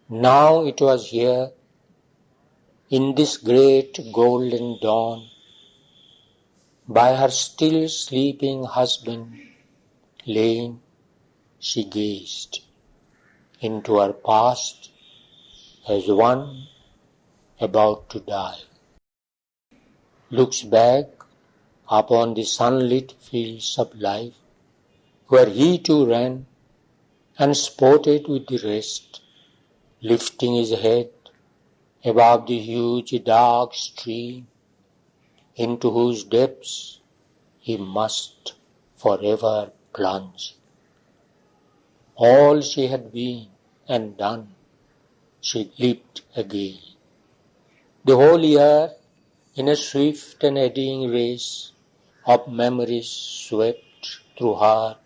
Now it was here, in this great golden dawn, by her still sleeping husband lain, she gazed into her past as one about to die. Looks back upon the sunlit fields of life, where he too ran and sported with the rest, lifting his head above the huge dark stream, into whose depths he must forever plunge. All she had been and done, she lived again. The whole year, in a swift and eddying race of memories, swept through her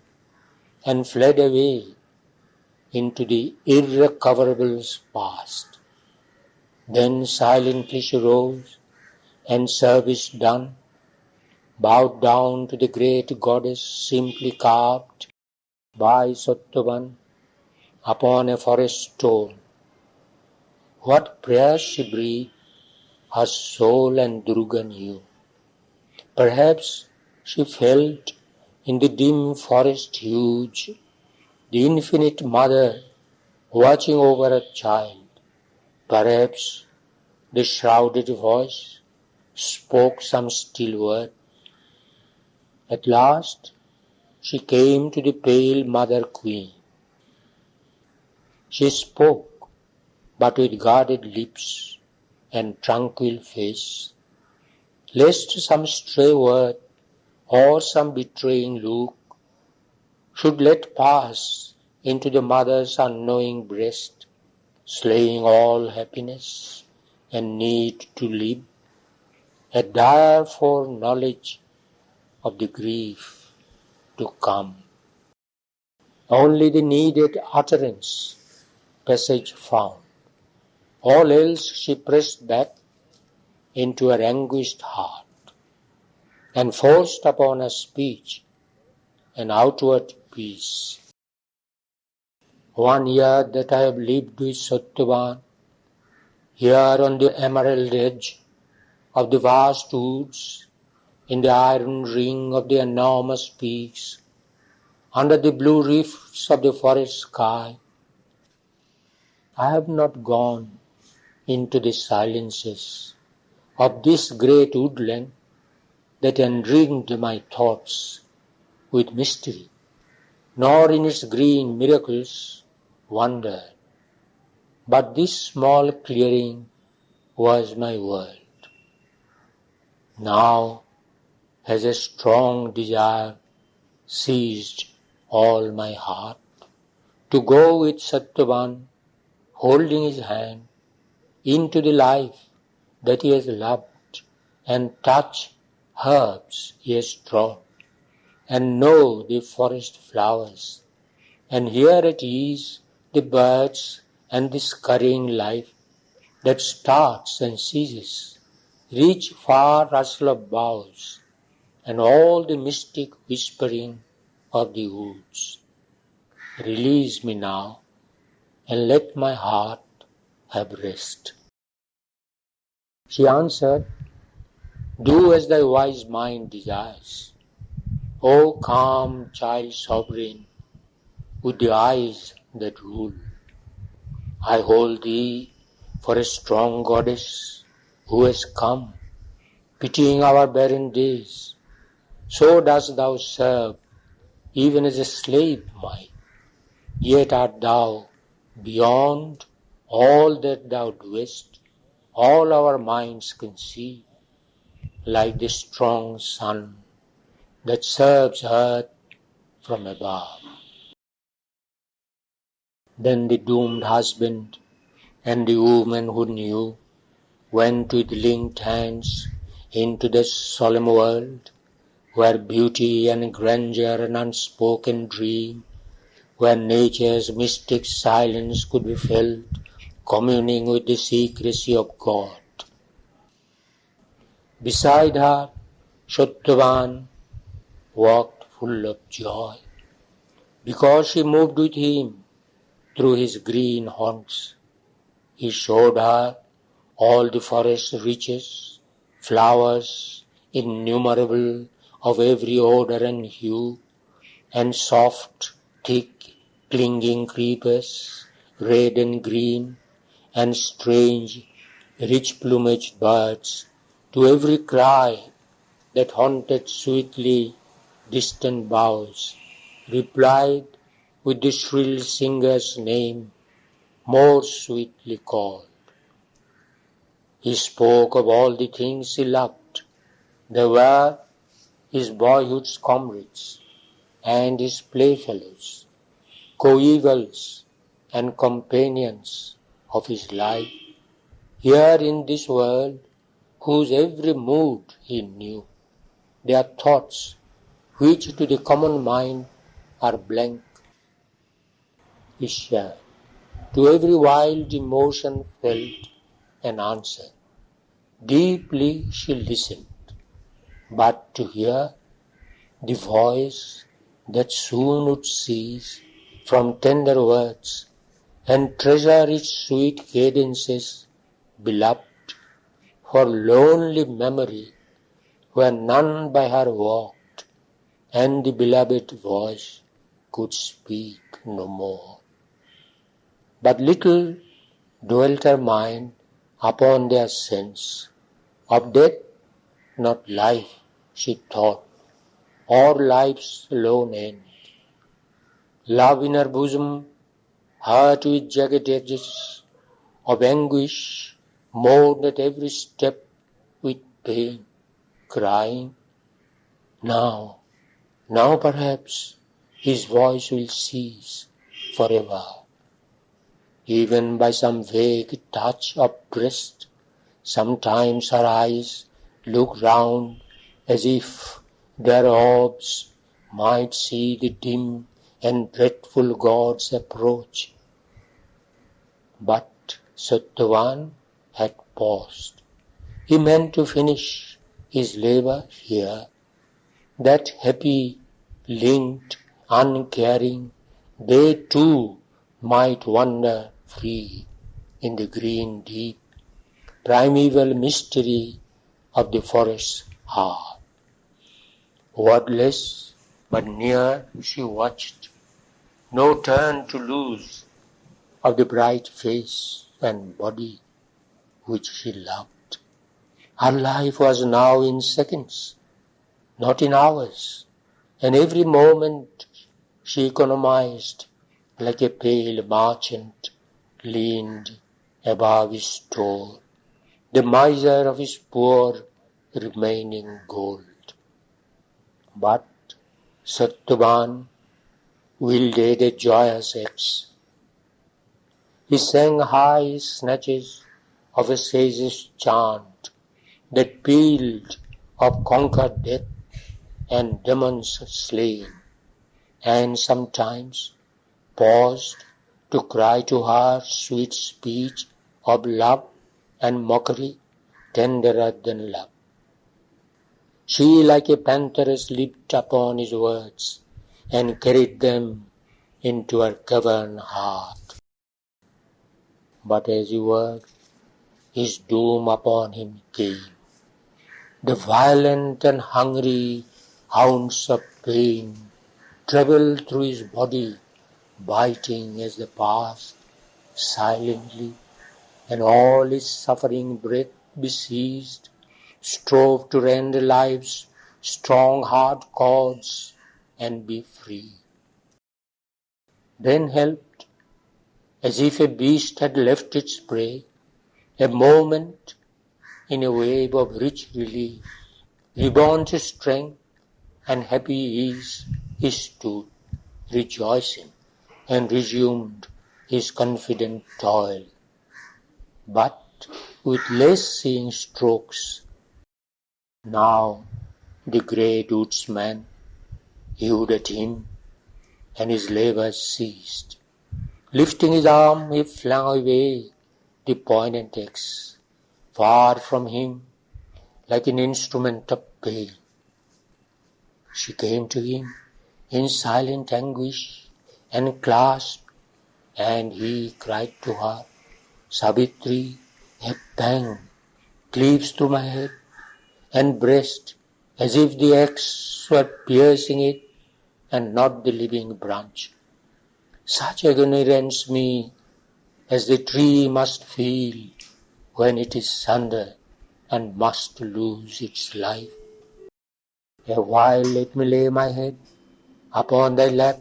and fled away into the irrecoverable past. Then silently she rose, and service done, bowed down to the great goddess simply carved by Satyavan upon a forest stone. What prayers she breathed, her soul and Durga knew. Perhaps she felt in the dim forest huge, the infinite mother watching over a child. Perhaps the shrouded voice spoke some still word. At last she came to the pale mother queen. She spoke, but with guarded lips and tranquil face, lest some stray word or some betraying look should let pass into the mother's unknowing breast, slaying all happiness and need to live, a dire foreknowledge of the grief to come. Only the needed utterance passage found. All else she pressed back into her anguished heart, and forced upon her speech an outward peace. 1 year that I have lived with Satyavan, here on the emerald edge of the vast woods, in the iron ring of the enormous peaks, under the blue rifts of the forest sky, I have not gone into the silences of this great woodland that enringed my thoughts with mystery, nor in its green miracles wondered. But this small clearing was my world. Now, as a strong desire seized all my heart, to go with Satyavan, holding his hand, into the life that he has loved, and touch herbs he has trod, and know the forest flowers, and hear at ease the birds and the scurrying life that starts and ceases, reach far rustle of boughs, and all the mystic whispering of the woods. Release me now, and let my heart have rest. She answered, do as thy wise mind desires. O calm child sovereign, with the eyes that rule, I hold thee for a strong goddess who has come, pitying our barren days. So dost thou serve, even as a slave might. Yet art thou beyond all that thou doest, all our minds conceive, like the strong sun that serves earth from above. Then the doomed husband and the woman who knew went with linked hands into the solemn world, where beauty and grandeur and unspoken dream, where nature's mystic silence could be felt, communing with the secrecy of God. Beside her, Satyavan walked full of joy, because she moved with him through his green haunts, He showed her all the forest riches, flowers innumerable of every odor and hue, and soft, thick, clinging creepers, red and green, and strange, rich-plumaged birds, to every cry that haunted sweetly distant boughs, replied with the shrill singer's name, more sweetly called. He spoke of all the things he loved. They were his boyhood's comrades and his playfellows, coevals and companions of his life, here in this world whose every mood he knew. Their thoughts, which to the common mind are blank, he shared. To every wild emotion felt an answer. Deeply she listened, but to hear the voice that soon would cease from tender words and treasure its sweet cadences, beloved, for lonely memory where none by her walked, and the beloved voice could speak no more. But little dwelt her mind upon their sense of death, not life, she thought, or life's lone end. Love in her bosom, hurt with jagged edges of anguish, mourned at every step with pain, crying, now perhaps his voice will cease forever. Even by some vague touch of breast, sometimes her eyes look round as if their orbs might see the dim and dreadful gods approach. But Satyavan had paused. He meant to finish his labor here, that happy, linked, uncaring, they too might wander free in the green deep, primeval mystery of the forest's heart. Wordless but near she watched, no turn to lose of the bright face and body which she loved. Her life was now in seconds, not in hours, and every moment she economized like a pale merchant leaned above his store, the miser of his poor remaining gold. But Satyavan wielded a joyous axe. He sang high snatches of a sage's chant that pealed of conquered death and demons slain, and sometimes paused to cry to her sweet speech of love and mockery tenderer than love. She like a pantheress leaped upon his words and carried them into her cavern heart. But as he worked, his doom upon him came. The violent and hungry hounds of pain travelled through his body, biting as they passed, silently, and all his suffering breath besieged, strove to rend life's strong hard cords and be free. Then helped, as if a beast had left its prey, a moment in a wave of rich relief, reborn to strength and happy ease, he stood, rejoicing, and resumed his confident toil, but with less seeing strokes. Now the great woodsman hewed at him, and his labours ceased. Lifting his arm, he flung away the poignant axe, far from him, like an instrument of pain. She came to him in silent anguish and clasped, and he cried to her, Savitri, a pang cleaves through my head and breast, as if the axe were piercing it and not the living branch. Such ignorance me as the tree must feel when it is sundered and must lose its life. A while let me lay my head upon thy lap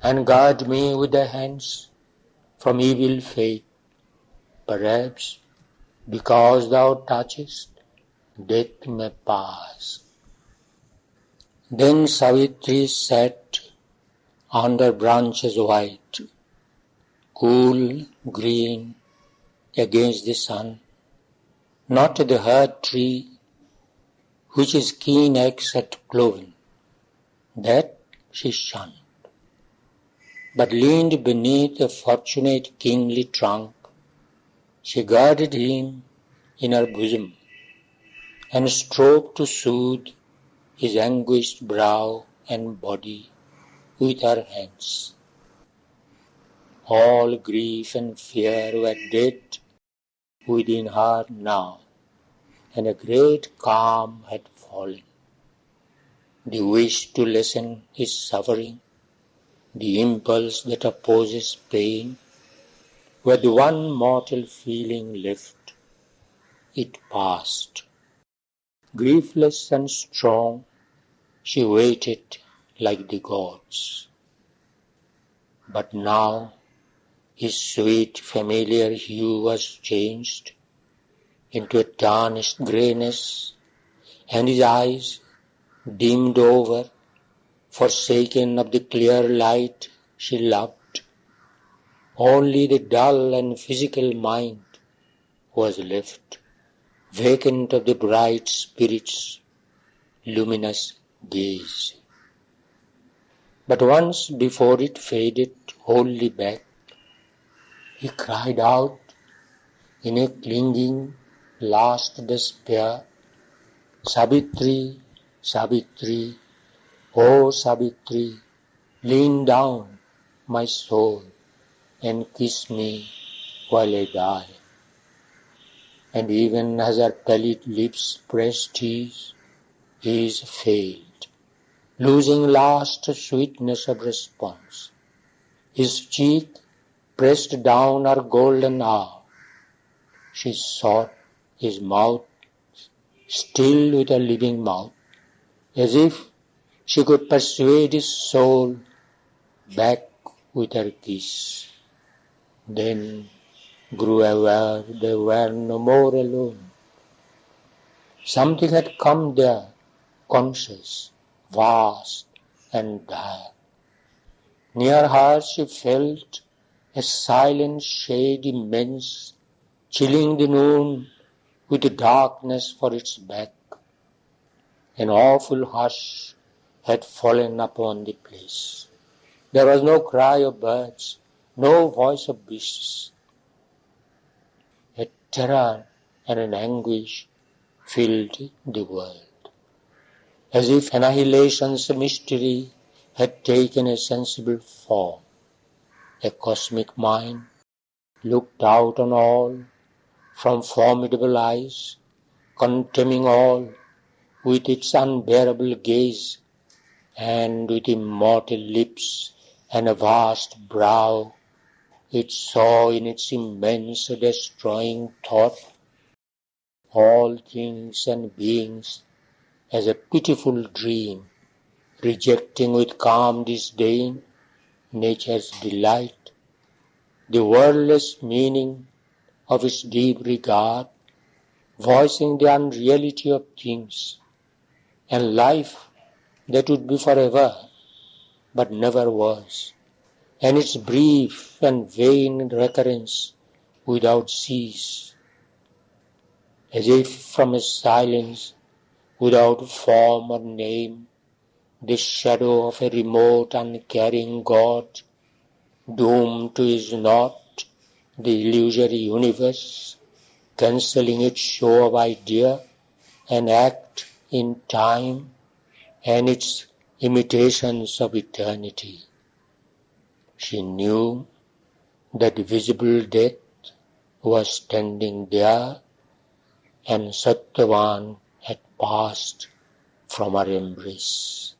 and guard me with thy hands from evil fate. Perhaps because thou touchest, death may pass. Then Savitri sat under branches white, cool, green, against the sun, not the hard tree which his keen axe had cloven, that she shunned, but leaned beneath a fortunate kingly trunk. She guarded him in her bosom, and strove to soothe his anguished brow and body with her hands. All grief and fear were dead within her now, and a great calm had fallen. The wish to lessen his suffering, the impulse that opposes pain, were the one mortal feeling left. It passed. Griefless and strong, she waited like the gods. But now his sweet familiar hue was changed into a tarnished greyness, and his eyes, dimmed over, forsaken of the clear light she loved, only the dull and physical mind was left, vacant of the bright spirit's luminous gaze. But once before it faded wholly back, he cried out in a clinging last despair, Savitri, Savitri, oh Savitri, lean down, my soul, and kiss me while I die. And even as her pallid lips pressed his failed, losing last sweetness of response. His cheek pressed down her golden hour. She sought his mouth, still with her living mouth, as if she could persuade his soul back with her kiss. Then grew aware they were no more alone. Something had come there, conscious, vast, and dire. Near her she felt a silent shade immense, chilling the noon with darkness for its back. An awful hush had fallen upon the place. There was no cry of birds, no voice of beasts. A terror and an anguish filled the world, as if annihilation's mystery had taken a sensible form. A cosmic mind looked out on all from formidable eyes, condemning all with its unbearable gaze, and with immortal lips and a vast brow, it saw in its immense destroying thought all things and beings as a pitiful dream, rejecting with calm disdain nature's delight, the wordless meaning of its deep regard, voicing the unreality of things, and life that would be forever, but never was, and its brief and vain recurrence without cease, as if from a silence without form or name, the shadow of a remote uncaring God, doomed to his naught, the illusory universe, cancelling its show of idea and act in time and its imitations of eternity. She knew that visible death was standing there, and Satyavan had passed from her embrace.